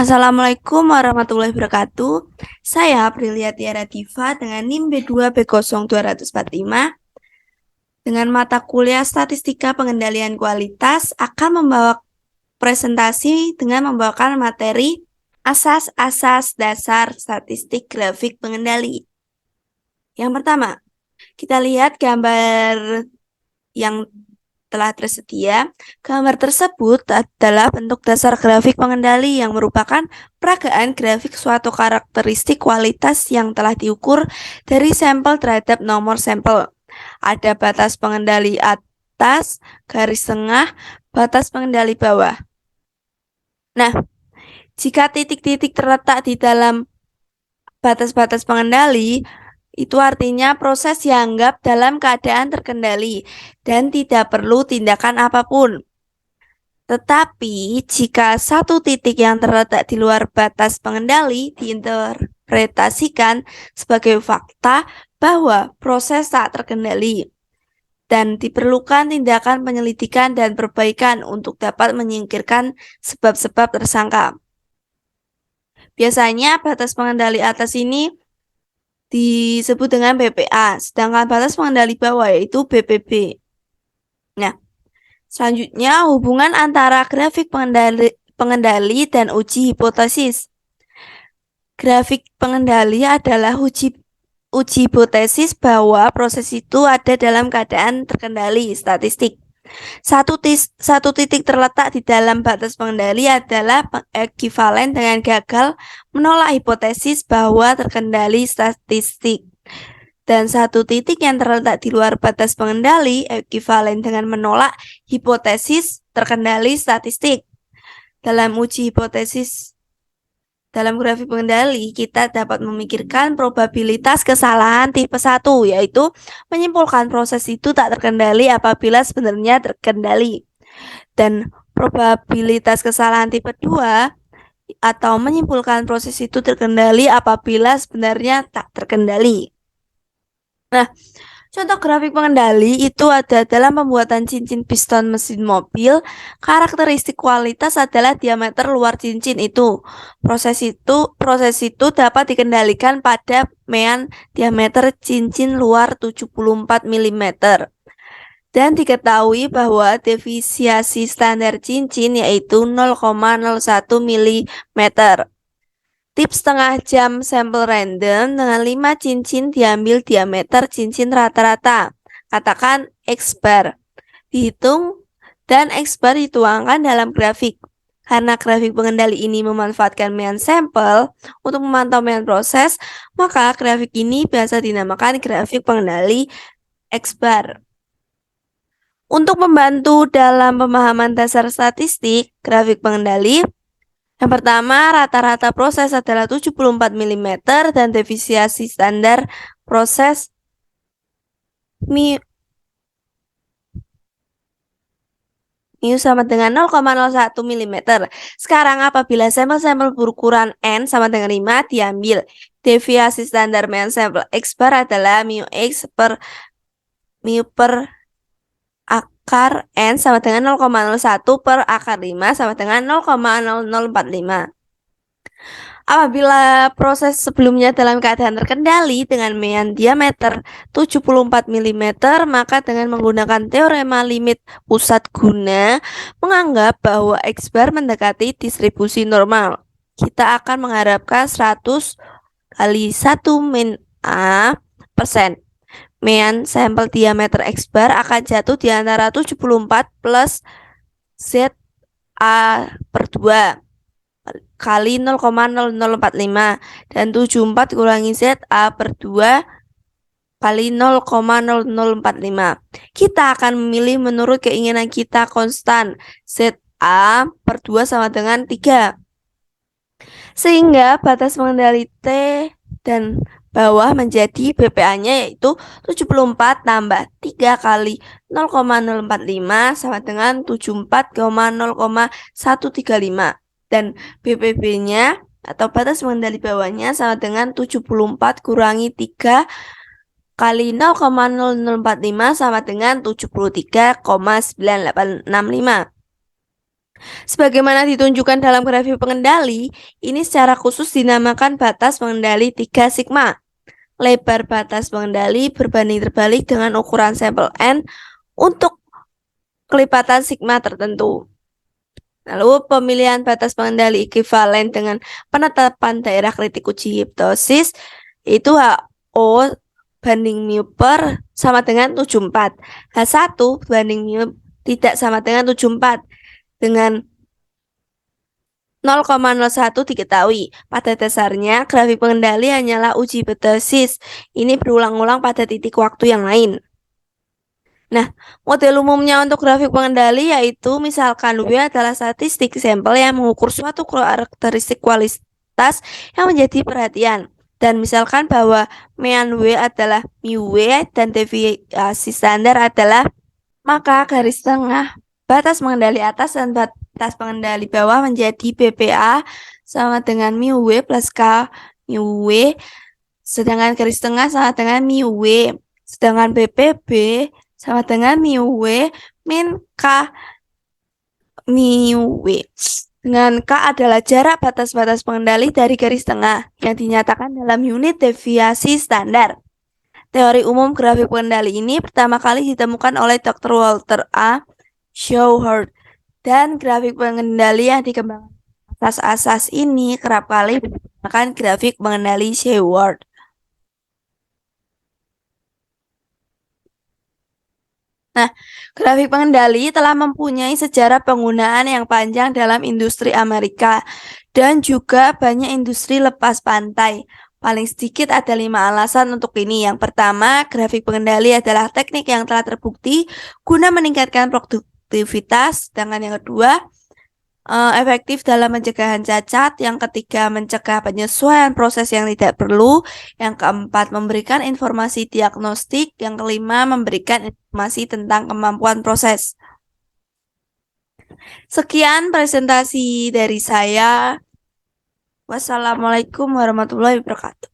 Assalamualaikum warahmatullahi wabarakatuh. Saya Aprilia Tiara Diva dengan NIM B2B0245 dengan mata kuliah Statistika Pengendalian Kualitas akan membawa presentasi dengan membawakan materi asas-asas dasar statistik grafik pengendali. Yang pertama, kita lihat gambar yang telah tersedia. Gambar tersebut adalah bentuk dasar grafik pengendali yang merupakan peragaan grafik suatu karakteristik kualitas yang telah diukur dari sampel terhadap nomor sampel. Ada batas pengendali atas, garis tengah, batas pengendali bawah. Nah, jika titik-titik terletak di dalam batas-batas pengendali, itu artinya proses dianggap dalam keadaan terkendali dan tidak perlu tindakan apapun. Tetapi jika satu titik yang terletak di luar batas pengendali diinterpretasikan sebagai fakta bahwa proses tak terkendali dan diperlukan tindakan penyelidikan dan perbaikan untuk dapat menyingkirkan sebab-sebab tersangka. Biasanya batas pengendali atas ini disebut dengan BPA, sedangkan batas pengendali bawah yaitu BPB. Nah, selanjutnya hubungan antara grafik pengendali dan uji hipotesis. Grafik pengendali adalah uji hipotesis bahwa proses itu ada dalam keadaan terkendali statistik. Satu titik terletak di dalam batas pengendali adalah ekivalen dengan gagal menolak hipotesis bahwa terkendali statistik. Dan satu titik yang terletak di luar batas pengendali ekivalen dengan menolak hipotesis terkendali statistik. Dalam uji hipotesis dalam grafik pengendali, kita dapat memikirkan probabilitas kesalahan tipe 1, yaitu menyimpulkan proses itu tak terkendali apabila sebenarnya terkendali. Dan probabilitas kesalahan tipe 2, atau menyimpulkan proses itu terkendali apabila sebenarnya tak terkendali. Nah, contoh grafik pengendali itu ada dalam pembuatan cincin piston mesin mobil. Karakteristik kualitas adalah diameter luar cincin itu. Proses itu dapat dikendalikan pada mean diameter cincin luar 74 mm. Dan diketahui bahwa deviasi standar cincin yaitu 0,01 mm. Tips setengah jam sampel random dengan 5 cincin diambil diameter cincin rata-rata. Katakan X bar. Dihitung dan X bar dituangkan dalam grafik. Karena grafik pengendali ini memanfaatkan mean sampel untuk memantau mean proses, maka grafik ini biasa dinamakan grafik pengendali X bar. Untuk membantu dalam pemahaman dasar statistik, grafik pengendali yang pertama, rata-rata proses adalah 74 mm dan deviasi standar proses mu sama dengan 0,01 mm. Sekarang apabila sampel-sampel berukuran N sama dengan 5 diambil. Deviasi standar mean sampel X bar adalah mu per akar N sama dengan 0,01 per akar 5 sama dengan 0,0045. Apabila proses sebelumnya dalam keadaan terkendali dengan mean diameter 74 mm, maka dengan menggunakan teorema limit pusat guna menganggap bahwa X bar mendekati distribusi normal. Kita akan mengharapkan 100 kali 1 min A persen. Mean sampel diameter X bar akan jatuh di antara 74 plus Z A per 2 kali 0,0045 dan 74 kurangi Z A per 2 kali 0,0045. Kita akan memilih menurut keinginan kita konstan Z A per 2 sama dengan 3. Sehingga batas pengendali T dan bawah menjadi BPA-nya yaitu 74 tambah 3 kali 0,045 sama dengan 74,0,135. Dan BPB-nya atau batas pengendali bawahnya sama dengan 74 kurangi 3 kali 0,0045 sama dengan 73,9865. Sebagaimana ditunjukkan dalam grafik pengendali, ini secara khusus dinamakan batas pengendali 3 sigma. Lebar batas pengendali berbanding terbalik dengan ukuran sampel N untuk kelipatan sigma tertentu. Lalu pemilihan batas pengendali ekivalen dengan penetapan daerah kritik uji hipnosis itu HO banding mu per sama dengan 74. H1 banding mu tidak sama dengan 74. Dengan 0,01 diketahui. Pada dasarnya, grafik pengendali hanyalah uji hipnosis. Ini berulang-ulang pada titik waktu yang lain. Nah, model umumnya untuk grafik pengendali yaitu misalkan W adalah statistik sampel yang mengukur suatu karakteristik kualitas yang menjadi perhatian. Dan misalkan bahwa mean W adalah mu W dan deviasi standar adalah, maka garis tengah batas pengendali atas dan batas pengendali bawah menjadi BPA sama dengan mu W plus K mu W, sedangkan garis tengah sama dengan mu W, sedangkan BPB sama dengan mu W min K mu W. Dengan K adalah jarak batas-batas pengendali dari garis tengah yang dinyatakan dalam unit deviasi standar. Teori umum grafik pengendali ini pertama kali ditemukan oleh Dr. Walter A. Shewhart, dan grafik pengendali yang dikembangkan asas-asas ini kerap kali menggunakan grafik pengendali Shewhart. Nah, grafik pengendali telah mempunyai sejarah penggunaan yang panjang dalam industri Amerika dan juga banyak industri lepas pantai. Paling sedikit ada 5 alasan untuk ini. Yang pertama, grafik pengendali adalah teknik yang telah terbukti guna meningkatkan produktivitas. Sedangkan yang kedua, efektif dalam pencegahan cacat. Yang ketiga, mencegah penyesuaian proses yang tidak perlu. Yang keempat, memberikan informasi diagnostik. Yang kelima, memberikan informasi tentang kemampuan proses. Sekian presentasi dari saya. Wassalamualaikum warahmatullahi wabarakatuh.